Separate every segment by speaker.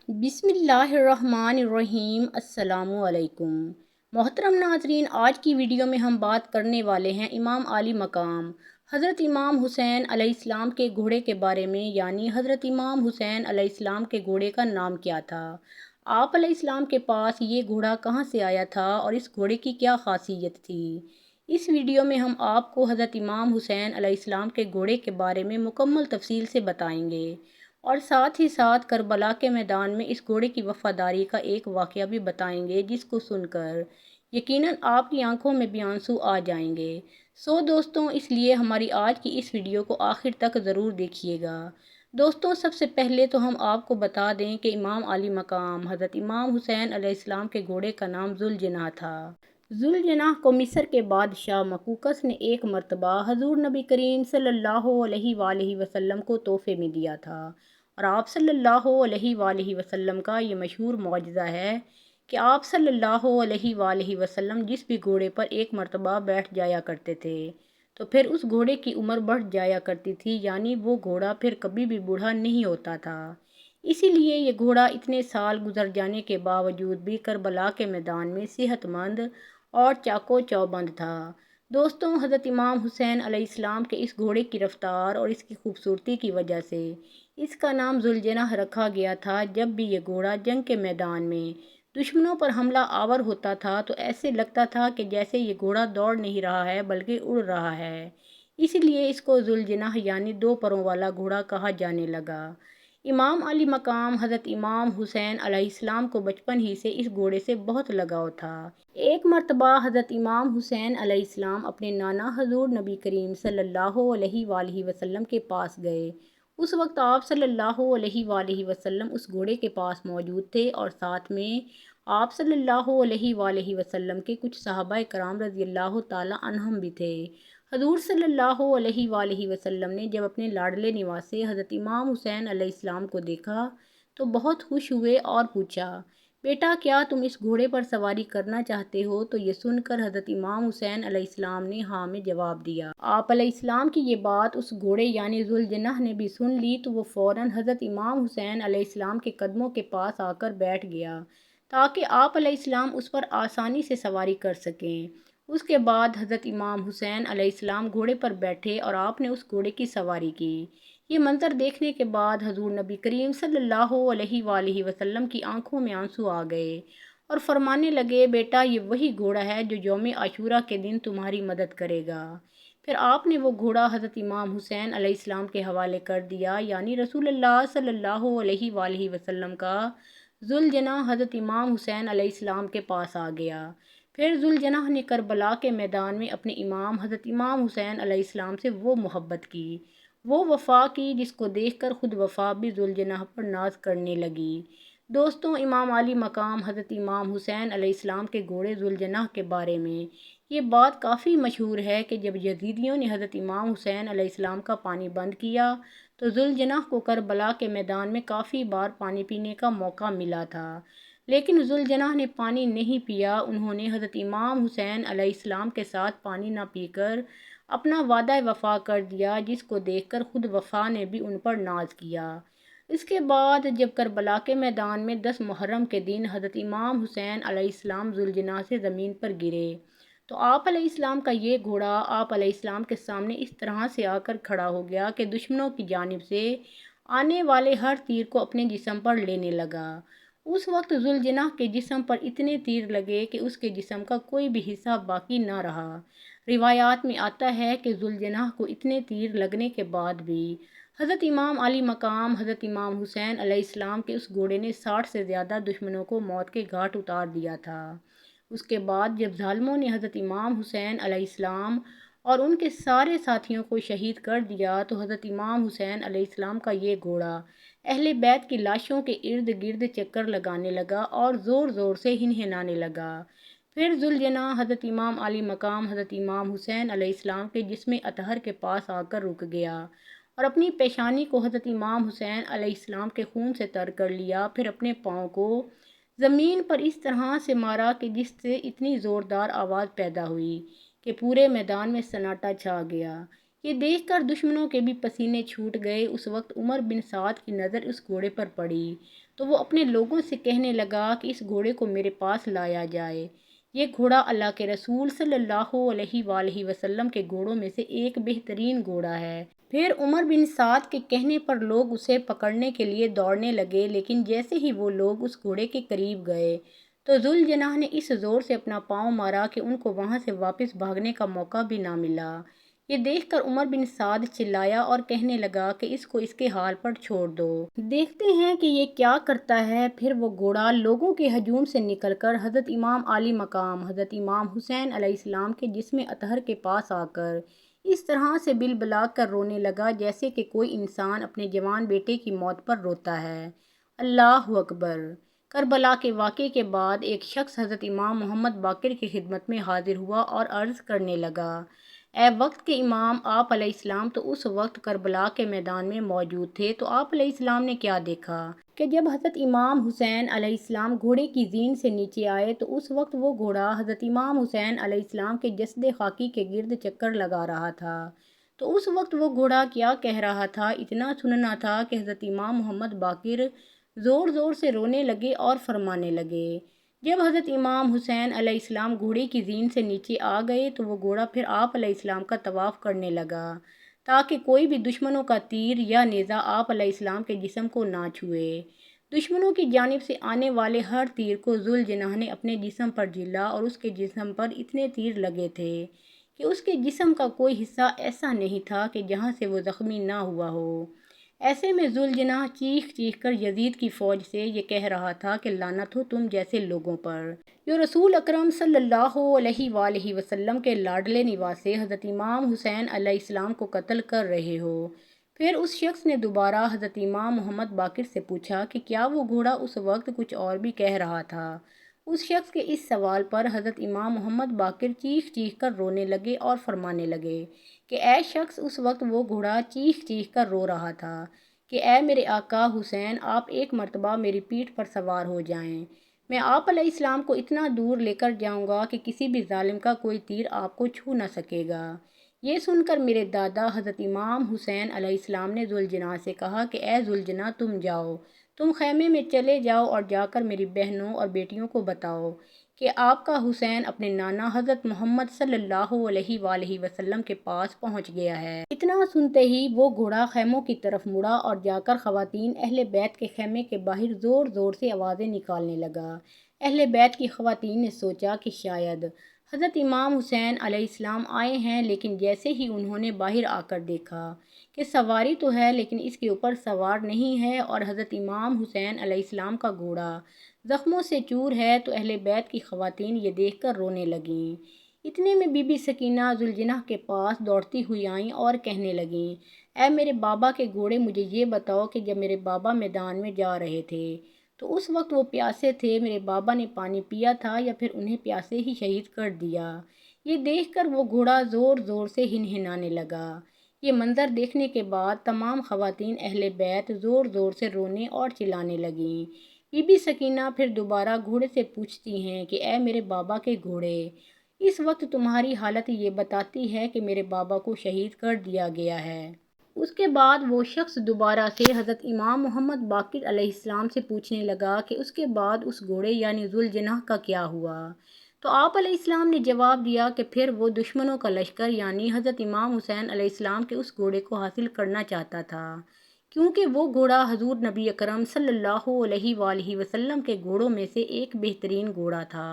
Speaker 1: بسم اللہ الرحمن الرحیم۔ السلام علیکم محترم ناظرین، آج کی ویڈیو میں ہم بات کرنے والے ہیں امام عالی مقام حضرت امام حسین علیہ السلام کے گھوڑے کے بارے میں، یعنی حضرت امام حسین علیہ السلام کے گھوڑے کا نام کیا تھا، آپ علیہ السلام کے پاس یہ گھوڑا کہاں سے آیا تھا اور اس گھوڑے کی کیا خاصیت تھی۔ اس ویڈیو میں ہم آپ کو حضرت امام حسین علیہ السلام کے گھوڑے کے بارے میں مکمل تفصیل سے بتائیں گے، اور ساتھ ہی ساتھ کربلا کے میدان میں اس گھوڑے کی وفاداری کا ایک واقعہ بھی بتائیں گے، جس کو سن کر یقیناً آپ کی آنکھوں میں بھی آنسو آ جائیں گے۔ دوستوں، اس لیے ہماری آج کی اس ویڈیو کو آخر تک ضرور دیکھیے گا۔ دوستوں، سب سے پہلے تو ہم آپ کو بتا دیں کہ امام عالی مقام حضرت امام حسین علیہ السلام کے گھوڑے کا نام ذوالجناح تھا۔ ذوالجناح کو مصر کے بادشاہ مقوقس نے ایک مرتبہ حضور نبی کریم صلی اللہ علیہ وآلہ وسلم کو تحفے میں دیا تھا، اور آپ صلی اللہ علیہ وآلہ وسلم کا یہ مشہور معجزہ ہے کہ آپ صلی اللہ علیہ وآلہ وسلم جس بھی گھوڑے پر ایک مرتبہ بیٹھ جایا کرتے تھے تو پھر اس گھوڑے کی عمر بڑھ جایا کرتی تھی، یعنی وہ گھوڑا پھر کبھی بھی بوڑھا نہیں ہوتا تھا۔ اسی لیے یہ گھوڑا اتنے سال گزر جانے کے باوجود بھی کربلا کے میدان میں صحت مند اور چاقو چوبند تھا۔ دوستوں، حضرت امام حسین علیہ السلام کے اس گھوڑے کی رفتار اور اس کی خوبصورتی کی وجہ سے اس کا نام ذوالجناح رکھا گیا تھا۔ جب بھی یہ گھوڑا جنگ کے میدان میں دشمنوں پر حملہ آور ہوتا تھا تو ایسے لگتا تھا کہ جیسے یہ گھوڑا دوڑ نہیں رہا ہے بلکہ اڑ رہا ہے، اسی لیے اس کو ذوالجناح یعنی دو پروں والا گھوڑا کہا جانے لگا۔ امام علی مقام حضرت امام حسین علیہ السلام کو بچپن ہی سے اس گھوڑے سے بہت لگاؤ تھا۔ ایک مرتبہ حضرت امام حسین علیہ السلام اپنے نانا حضور نبی کریم صلی اللہ علیہ وآلہ وسلم کے پاس گئے۔ اس وقت آپ صلی اللہ علیہ وآلہ وسلم اس گھوڑے کے پاس موجود تھے، اور ساتھ میں آپ صلی اللہ علیہ وآلہ وسلم کے کچھ صحابہ کرام رضی اللہ تعالی عنہم بھی تھے۔ حضور صلی اللہ علیہ وآلہ وسلم نے جب اپنے لاڈلے نواسے حضرت امام حسین علیہ السلام کو دیکھا تو بہت خوش ہوئے اور پوچھا، بیٹا کیا تم اس گھوڑے پر سواری کرنا چاہتے ہو؟ تو یہ سن کر حضرت امام حسین علیہ السلام نے ہاں میں جواب دیا۔ آپ علیہ السلام کی یہ بات اس گھوڑے یعنی ذوالجناح نے بھی سن لی تو وہ فوراً حضرت امام حسین علیہ السلام کے قدموں کے پاس آ کر بیٹھ گیا تاکہ آپ علیہ السلام اس پر آسانی سے سواری کر سکیں۔ اس کے بعد حضرت امام حسین علیہ السلام گھوڑے پر بیٹھے اور آپ نے اس گھوڑے کی سواری کی۔ یہ منظر دیکھنے کے بعد حضور نبی کریم صلی اللہ علیہ وآلہ وسلم کی آنکھوں میں آنسو آ گئے اور فرمانے لگے، بیٹا یہ وہی گھوڑا ہے جو یوم عاشورہ کے دن تمہاری مدد کرے گا۔ پھر آپ نے وہ گھوڑا حضرت امام حسین علیہ السلام کے حوالے کر دیا، یعنی رسول اللہ صلی اللہ علیہ وآلہ وسلم کا ذوالجناح حضرت امام حسین علیہ السلام کے پاس آ گیا۔ پھر ذوالجناح نے کربلا کے میدان میں اپنے امام حضرت امام حسین علیہ السلام سے وہ محبت کی، وہ وفا کی، جس کو دیکھ کر خود وفا بھی ذوالجناح پر ناز کرنے لگی۔ دوستوں، امام علی مقام حضرت امام حسین علیہ السلام کے گھوڑے ذوالجناح کے بارے میں یہ بات کافی مشہور ہے کہ جب یزیدیوں نے حضرت امام حسین علیہ السلام کا پانی بند کیا تو ذوالجناح کو کربلا کے میدان میں کافی بار پانی پینے کا موقع ملا تھا، لیکن ذوالجناح نے پانی نہیں پیا۔ انہوں نے حضرت امام حسین علیہ السلام کے ساتھ پانی نہ پی کر اپنا وعدہ وفا کر دیا، جس کو دیکھ کر خود وفا نے بھی ان پر ناز کیا۔ اس کے بعد جب کربلا کے میدان میں 10 محرم کے دن حضرت امام حسین علیہ السلام ذوالجناح سے زمین پر گرے تو آپ علیہ السلام کا یہ گھوڑا آپ علیہ السلام کے سامنے اس طرح سے آ کر کھڑا ہو گیا کہ دشمنوں کی جانب سے آنے والے ہر تیر کو اپنے جسم پر لینے لگا۔ اس وقت ذوالجناح کے جسم پر اتنے تیر لگے کہ اس کے جسم کا کوئی بھی حصہ باقی نہ رہا۔ روایات میں آتا ہے کہ ذوالجناح کو اتنے تیر لگنے کے بعد بھی حضرت امام علی مقام حضرت امام حسین علیہ السلام کے اس گھوڑے نے 60 سے زیادہ دشمنوں کو موت کے گھاٹ اتار دیا تھا۔ اس کے بعد جب ظالموں نے حضرت امام حسین علیہ السلام اور ان کے سارے ساتھیوں کو شہید کر دیا تو حضرت امام حسین علیہ السلام کا یہ گھوڑا اہل بیت کی لاشوں کے ارد گرد چکر لگانے لگا اور زور زور سے ہنہنانے لگا۔ پھر ذوالجناح حضرت امام علی مقام حضرت امام حسین علیہ السلام کے جسم اطہر کے پاس آ کر رک گیا اور اپنی پیشانی کو حضرت امام حسین علیہ السلام کے خون سے تر کر لیا۔ پھر اپنے پاؤں کو زمین پر اس طرح سے مارا کہ جس سے اتنی زوردار آواز پیدا ہوئی کہ پورے میدان میں سناٹا چھا گیا۔ یہ دیکھ کر دشمنوں کے بھی پسینے چھوٹ گئے۔ اس وقت عمر بن سعد کی نظر اس گھوڑے پر پڑی تو وہ اپنے لوگوں سے کہنے لگا کہ اس گھوڑے کو میرے پاس لایا جائے۔ یہ گھوڑا اللہ کے رسول صلی اللہ علیہ وآلہ وسلم کے گھوڑوں میں سے ایک بہترین گھوڑا ہے۔ پھر عمر بن سعد کے کہنے پر لوگ اسے پکڑنے کے لیے دوڑنے لگے، لیکن جیسے ہی وہ لوگ اس گھوڑے کے قریب گئے تو ذوالجناح نے اس زور سے اپنا پاؤں مارا کہ ان کو وہاں سے واپس بھاگنے کا موقع بھی نہ ملا۔ یہ دیکھ کر عمر بن سعد چلایا اور کہنے لگا کہ اس کو اس کے حال پر چھوڑ دو، دیکھتے ہیں کہ یہ کیا کرتا ہے۔ پھر وہ گھوڑا لوگوں کے ہجوم سے نکل کر حضرت امام علی مقام حضرت امام حسین علیہ السلام کے جسم اطہر کے پاس آ کر اس طرح سے بلبلا کر رونے لگا جیسے کہ کوئی انسان اپنے جوان بیٹے کی موت پر روتا ہے۔ اللہ اکبر۔ کربلا کے واقعے کے بعد ایک شخص حضرت امام محمد باقر کی خدمت میں حاضر ہوا اور عرض کرنے لگا، اے وقت کے امام، آپ علیہ السلام تو اس وقت کربلا کے میدان میں موجود تھے، تو آپ علیہ السلام نے کیا دیکھا؟ کہ جب حضرت امام حسین علیہ السلام گھوڑے کی زین سے نیچے آئے تو اس وقت وہ گھوڑا حضرت امام حسین علیہ السلام کے جسد خاکی کے گرد چکر لگا رہا تھا۔ تو اس وقت وہ گھوڑا کیا کہہ رہا تھا؟ اتنا سننا تھا کہ حضرت امام محمد باقر زور زور سے رونے لگے اور فرمانے لگے۔ جب حضرت امام حسین علیہ السلام گھوڑے کی زین سے نیچے آ گئے تو وہ گھوڑا پھر آپ علیہ السلام کا طواف کرنے لگا تاکہ کوئی بھی دشمنوں کا تیر یا نیزہ آپ علیہ السلام کے جسم کو نہ چھوئے۔ دشمنوں کی جانب سے آنے والے ہر تیر کو ذوالجناح نے اپنے جسم پر جھیلا اور اس کے جسم پر اتنے تیر لگے تھے کہ اس کے جسم کا کوئی حصہ ایسا نہیں تھا کہ جہاں سے وہ زخمی نہ ہوا ہو۔ ایسے میں ذوالجناح چیخ چیخ کر یزید کی فوج سے یہ کہہ رہا تھا کہ لعنت ہو تم جیسے لوگوں پر، جو رسول اکرم صلی اللہ علیہ وآلہ وسلم کے لاڈلے نواسے حضرت امام حسین علیہ السلام کو قتل کر رہے ہو۔ پھر اس شخص نے دوبارہ حضرت امام محمد باقر سے پوچھا کہ کیا وہ گھوڑا اس وقت کچھ اور بھی کہہ رہا تھا؟ اس شخص کے اس سوال پر حضرت امام محمد باقر چیخ چیخ کر رونے لگے اور فرمانے لگے کہ اے شخص، اس وقت وہ گھوڑا چیخ چیخ کر رو رہا تھا کہ اے میرے آقا حسین، آپ ایک مرتبہ میری پیٹھ پر سوار ہو جائیں، میں آپ علیہ السلام کو اتنا دور لے کر جاؤں گا کہ کسی بھی ظالم کا کوئی تیر آپ کو چھو نہ سکے گا۔ یہ سن کر میرے دادا حضرت امام حسین علیہ السلام نے ذوالجناح سے کہا کہ اے ذوالجناح، تم جاؤ، تم خیمے میں چلے جاؤ اور جا کر میری بہنوں اور بیٹیوں کو بتاؤ کہ آپ کا حسین اپنے نانا حضرت محمد صلی اللہ علیہ وآلہ وسلم کے پاس پہنچ گیا ہے۔ اتنا سنتے ہی وہ گھوڑا خیموں کی طرف مڑا اور جا کر خواتین اہل بیت کے خیمے کے باہر زور زور سے آوازیں نکالنے لگا۔ اہل بیت کی خواتین نے سوچا کہ شاید حضرت امام حسین علیہ السلام آئے ہیں، لیکن جیسے ہی انہوں نے باہر آ کر دیکھا کہ سواری تو ہے لیکن اس کے اوپر سوار نہیں ہے اور حضرت امام حسین علیہ السلام کا گھوڑا زخموں سے چور ہے، تو اہل بیت کی خواتین یہ دیکھ کر رونے لگیں۔ اتنے میں بی بی سکینہ ذوالجناح کے پاس دوڑتی ہوئی آئیں اور کہنے لگیں، اے میرے بابا کے گھوڑے، مجھے یہ بتاؤ کہ جب میرے بابا میدان میں جا رہے تھے تو اس وقت وہ پیاسے تھے، میرے بابا نے پانی پیا تھا یا پھر انہیں پیاسے ہی شہید کر دیا؟ یہ دیکھ کر وہ گھوڑا زور زور سے ہنہنانے لگا۔ یہ منظر دیکھنے کے بعد تمام خواتین اہل بیت زور زور سے رونے اور چلانے لگیں۔ بی بی سکینہ پھر دوبارہ گھوڑے سے پوچھتی ہیں کہ اے میرے بابا کے گھوڑے، اس وقت تمہاری حالت یہ بتاتی ہے کہ میرے بابا کو شہید کر دیا گیا ہے۔ اس کے بعد وہ شخص دوبارہ سے حضرت امام محمد باقر علیہ السلام سے پوچھنے لگا کہ اس کے بعد اس گھوڑے یعنی ذوالجناح کا کیا ہوا؟ تو آپ علیہ السلام نے جواب دیا کہ پھر وہ دشمنوں کا لشکر یعنی حضرت امام حسین علیہ السلام کے اس گھوڑے کو حاصل کرنا چاہتا تھا، کیونکہ وہ گھوڑا حضور نبی اکرم صلی اللہ علیہ وآلہ وسلم کے گھوڑوں میں سے ایک بہترین گھوڑا تھا۔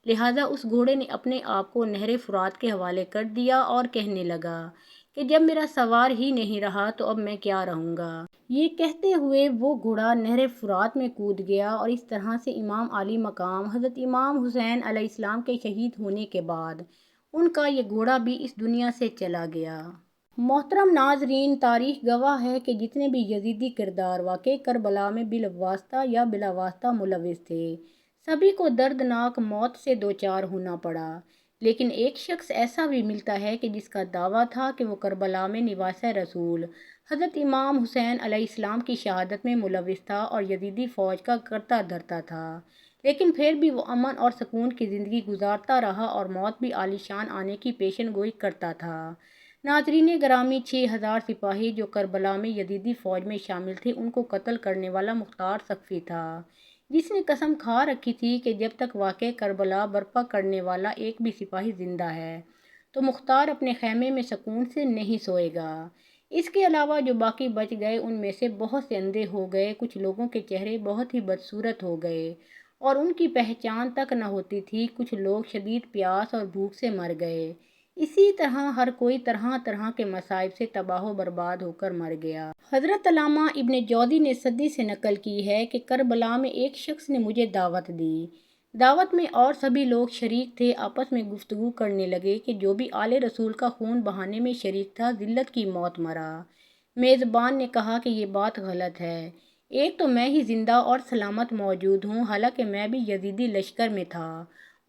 Speaker 1: لہٰذا اس گھوڑے نے اپنے آپ کو نہر فرات کے حوالے کر دیا اور کہنے لگا کہ جب میرا سوار ہی نہیں رہا تو اب میں کیا رہوں گا۔ یہ کہتے ہوئے وہ گھوڑا نہر فرات میں کود گیا اور اس طرح سے امام علی مقام حضرت امام حسین علیہ السلام کے شہید ہونے کے بعد ان کا یہ گھوڑا بھی اس دنیا سے چلا گیا۔ محترم ناظرین، تاریخ گواہ ہے کہ جتنے بھی یزیدی کردار واقع کربلا میں بالواسطہ یا بلا واسطہ ملوث تھے، سبھی کو دردناک موت سے دوچار ہونا پڑا، لیکن ایک شخص ایسا بھی ملتا ہے کہ جس کا دعویٰ تھا کہ وہ کربلا میں نواسہ رسول حضرت امام حسین علیہ السلام کی شہادت میں ملوث تھا اور یزیدی فوج کا کرتا دھرتا تھا، لیکن پھر بھی وہ امن اور سکون کی زندگی گزارتا رہا اور موت بھی عالی شان آنے کی پیشن گوئی کرتا تھا۔ ناظرین گرامی، 6,000 سپاہی جو کربلا میں یزیدی فوج میں شامل تھے، ان کو قتل کرنے والا مختار سقفی تھا، جس نے قسم کھا رکھی تھی کہ جب تک واقعہ کربلا برپا کرنے والا ایک بھی سپاہی زندہ ہے تو مختار اپنے خیمے میں سکون سے نہیں سوئے گا۔ اس کے علاوہ جو باقی بچ گئے ان میں سے بہت سے اندھے ہو گئے، کچھ لوگوں کے چہرے بہت ہی بدصورت ہو گئے اور ان کی پہچان تک نہ ہوتی تھی، کچھ لوگ شدید پیاس اور بھوک سے مر گئے۔ اسی طرح ہر کوئی طرح طرح کے مصائب سے تباہ و برباد ہو کر مر گیا۔ حضرت علامہ ابن جوزی نے صدی سے نقل کی ہے کہ کربلا میں ایک شخص نے مجھے دعوت دی۔ دعوت میں اور سبھی لوگ شریک تھے، آپس میں گفتگو کرنے لگے کہ جو بھی آل رسول کا خون بہانے میں شریک تھا ذلت کی موت مرا۔ میزبان نے کہا کہ یہ بات غلط ہے، ایک تو میں ہی زندہ اور سلامت موجود ہوں، حالانکہ میں بھی یزیدی لشکر میں تھا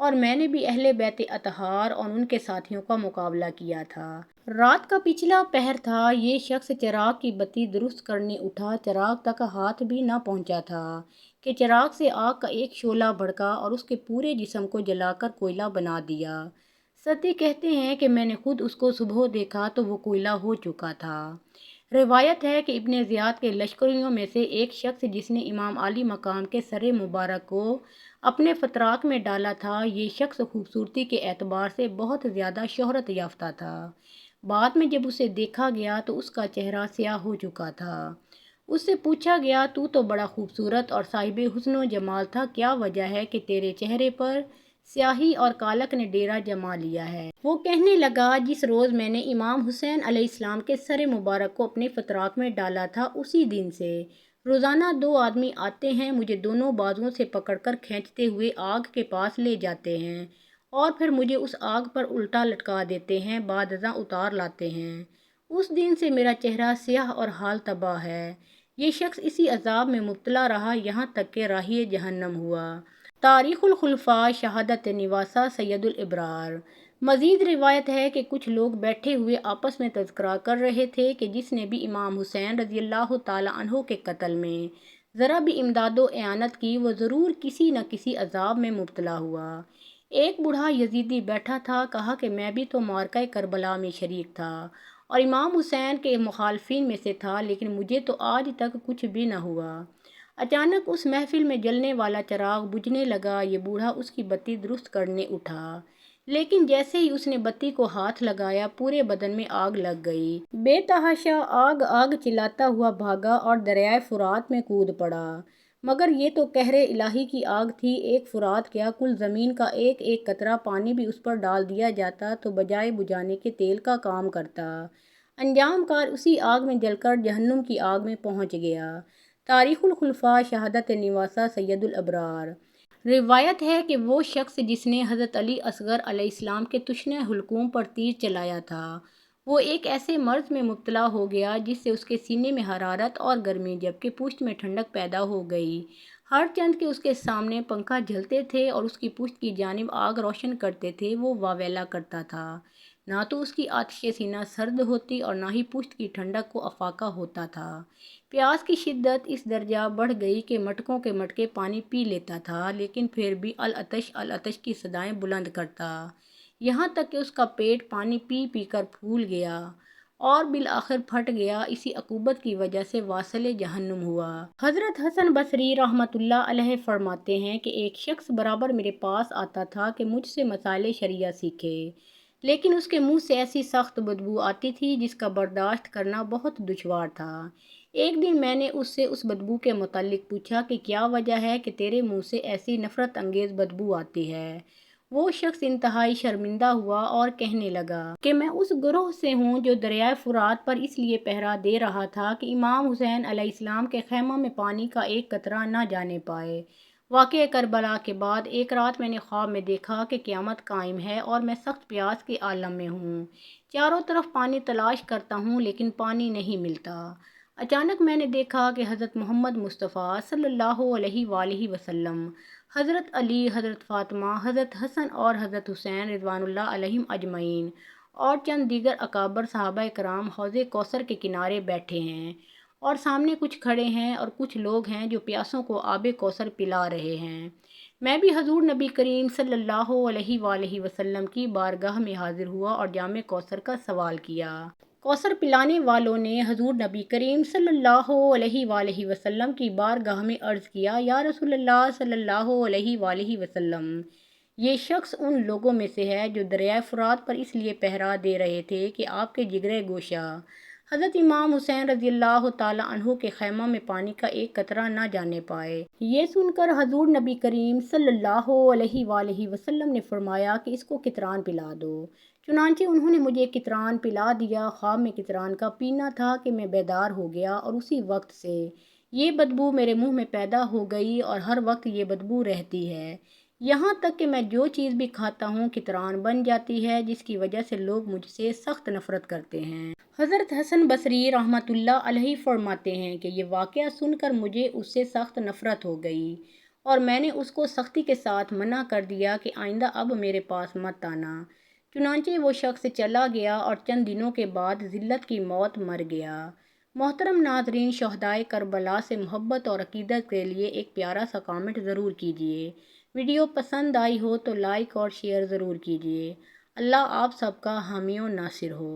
Speaker 1: اور میں نے بھی اہل بیت اطہار اور ان کے ساتھیوں کا مقابلہ کیا تھا۔ رات کا پچھلا پہر تھا، یہ شخص چراغ کی بتی درست کرنے اٹھا، چراغ تک ہاتھ بھی نہ پہنچا تھا کہ چراغ سے آگ کا ایک شعلہ بھڑکا اور اس کے پورے جسم کو جلا کر کوئلہ بنا دیا۔ سطی کہتے ہیں کہ میں نے خود اس کو صبح دیکھا تو وہ کوئلہ ہو چکا تھا۔ روایت ہے کہ ابن زیاد کے لشکریوں میں سے ایک شخص جس نے امام علی مقام کے سر مبارک کو اپنے فتراک میں ڈالا تھا، یہ شخص خوبصورتی کے اعتبار سے بہت زیادہ شہرت یافتہ تھا۔ بعد میں جب اسے دیکھا گیا تو اس کا چہرہ سیاہ ہو چکا تھا۔ اس سے پوچھا گیا، تو تو بڑا خوبصورت اور صاحب حسن و جمال تھا، کیا وجہ ہے کہ تیرے چہرے پر سیاہی اور کالک نے ڈیرا جما لیا ہے؟ وہ کہنے لگا، جس روز میں نے امام حسین علیہ السلام کے سر مبارک کو اپنے فتراک میں ڈالا تھا، اسی دن سے روزانہ 2 آدمی آتے ہیں، مجھے دونوں بازوؤں سے پکڑ کر کھینچتے ہوئے آگ کے پاس لے جاتے ہیں اور پھر مجھے اس آگ پر الٹا لٹکا دیتے ہیں، بعد ازاں اتار لاتے ہیں۔ اس دن سے میرا چہرہ سیاہ اور حال تباہ ہے۔ یہ شخص اسی عذاب میں مبتلا رہا یہاں تک کہ راہی جہنم ہوا۔ تاریخ الخلفاء، شہادت نواسہ سید الابرار۔ مزید روایت ہے کہ کچھ لوگ بیٹھے ہوئے آپس میں تذکرہ کر رہے تھے کہ جس نے بھی امام حسین رضی اللہ تعالیٰ عنہ کے قتل میں ذرا بھی امداد و اعانت کی، وہ ضرور کسی نہ کسی عذاب میں مبتلا ہوا۔ ایک بوڑھا یزیدی بیٹھا تھا، کہا کہ میں بھی تو معرکہ کربلا میں شریک تھا اور امام حسین کے مخالفین میں سے تھا، لیکن مجھے تو آج تک کچھ بھی نہ ہوا۔ اچانک اس محفل میں جلنے والا چراغ بجھنے لگا، یہ بوڑھا اس کی بتی درست کرنے اٹھا، لیکن جیسے ہی اس نے بتی کو ہاتھ لگایا پورے بدن میں آگ لگ گئی۔ بے تحاشا آگ آگ چلاتا ہوا بھاگا اور دریائے فرات میں کود پڑا، مگر یہ تو قہر الہی کی آگ تھی، ایک فرات کیا کل زمین کا ایک ایک قطرہ پانی بھی اس پر ڈال دیا جاتا تو بجائے بجھانے کے تیل کا کام کرتا۔ انجام کار اسی آگ میں جل کر جہنم کی آگ میں پہنچ گیا۔ تاریخ الخلفاء، شہادت نواسہ سید الابرار۔ روایت ہے کہ وہ شخص جس نے حضرت علی اصغر علیہ السلام کے تشنہ حلقوم پر تیر چلایا تھا، وہ ایک ایسے مرض میں مبتلا ہو گیا جس سے اس کے سینے میں حرارت اور گرمی جبکہ پشت میں ٹھنڈک پیدا ہو گئی۔ ہر چند کے اس کے سامنے پنکھا جھلتے تھے اور اس کی پشت کی جانب آگ روشن کرتے تھے، وہ واویلا کرتا تھا، نہ تو اس کی آتش سینہ سرد ہوتی اور نہ ہی پشت کی ٹھنڈک کو افاقہ ہوتا تھا۔ پیاس کی شدت اس درجہ بڑھ گئی کہ مٹکوں کے مٹکے پانی پی لیتا تھا، لیکن پھر بھی العطش العطش کی صدائیں بلند کرتا، یہاں تک کہ اس کا پیٹ پانی پی پی کر پھول گیا اور بالآخر پھٹ گیا۔ اسی عقوبت کی وجہ سے واصل جہنم ہوا۔ حضرت حسن بصری رحمۃ اللہ علیہ فرماتے ہیں کہ ایک شخص برابر میرے پاس آتا تھا کہ مجھ سے مسائل شرعیہ سیکھے، لیکن اس کے منہ سے ایسی سخت بدبو آتی تھی جس کا برداشت کرنا بہت دشوار تھا۔ ایک دن میں نے اس سے اس بدبو کے متعلق پوچھا کہ کیا وجہ ہے کہ تیرے منہ سے ایسی نفرت انگیز بدبو آتی ہے؟ وہ شخص انتہائی شرمندہ ہوا اور کہنے لگا کہ میں اس گروہ سے ہوں جو دریائے فرات پر اس لیے پہرا دے رہا تھا کہ امام حسین علیہ السلام کے خیمہ میں پانی کا ایک قطرہ نہ جانے پائے۔ واقعہ کربلا کے بعد ایک رات میں نے خواب میں دیکھا کہ قیامت قائم ہے اور میں سخت پیاس کے عالم میں ہوں، چاروں طرف پانی تلاش کرتا ہوں لیکن پانی نہیں ملتا۔ اچانک میں نے دیکھا کہ حضرت محمد مصطفیٰ صلی اللہ علیہ وآلہ وسلم، حضرت علی، حضرت فاطمہ، حضرت حسن اور حضرت حسین رضوان اللہ علیہم اجمعین اور چند دیگر اکابر صحابہ کرام حوض کوثر کے کنارے بیٹھے ہیں اور سامنے کچھ کھڑے ہیں اور کچھ لوگ ہیں جو پیاسوں کو آب کوثر پلا رہے ہیں۔ میں بھی حضور نبی کریم صلی اللہ علیہ وآلہ وسلم کی بارگاہ میں حاضر ہوا اور جام کوثر کا سوال کیا۔ کوثر پلانے والوں نے حضور نبی کریم صلی اللہ علیہ وآلہ وسلم کی بارگاہ میں عرض کیا، یا رسول اللہ صلی اللہ علیہ وآلہ وسلم، یہ شخص ان لوگوں میں سے ہے جو دریائے فرات پر اس لیے پہرا دے رہے تھے کہ آپ کے جگرے گوشہ حضرت امام حسین رضی اللہ تعالیٰ عنہ کے خیمہ میں پانی کا ایک قطرہ نہ جانے پائے۔ یہ سن کر حضور نبی کریم صلی اللہ علیہ وآلہ وسلم نے فرمایا کہ اس کو قطران پلا دو۔ چنانچہ انہوں نے مجھے قطران پلا دیا۔ خواب میں قطران کا پینا تھا کہ میں بیدار ہو گیا اور اسی وقت سے یہ بدبو میرے منہ میں پیدا ہو گئی اور ہر وقت یہ بدبو رہتی ہے، یہاں تک کہ میں جو چیز بھی کھاتا ہوں قطران بن جاتی ہے، جس کی وجہ سے لوگ مجھ سے سخت نفرت کرتے ہیں۔ حضرت حسن بصری رحمۃ اللہ علیہ فرماتے ہیں کہ یہ واقعہ سن کر مجھے اس سے سخت نفرت ہو گئی اور میں نے اس کو سختی کے ساتھ منع کر دیا کہ آئندہ اب میرے پاس مت آنا۔ چنانچہ وہ شخص چلا گیا اور چند دنوں کے بعد ذلت کی موت مر گیا۔ محترم ناظرین، شہدائے کربلا سے محبت اور عقیدت کے لیے ایک پیارا سا کامنٹ ضرور کیجیے۔ ویڈیو پسند آئی ہو تو لائک اور شیئر ضرور کیجیے۔ اللہ آپ سب کا حامی و ناصر ہو۔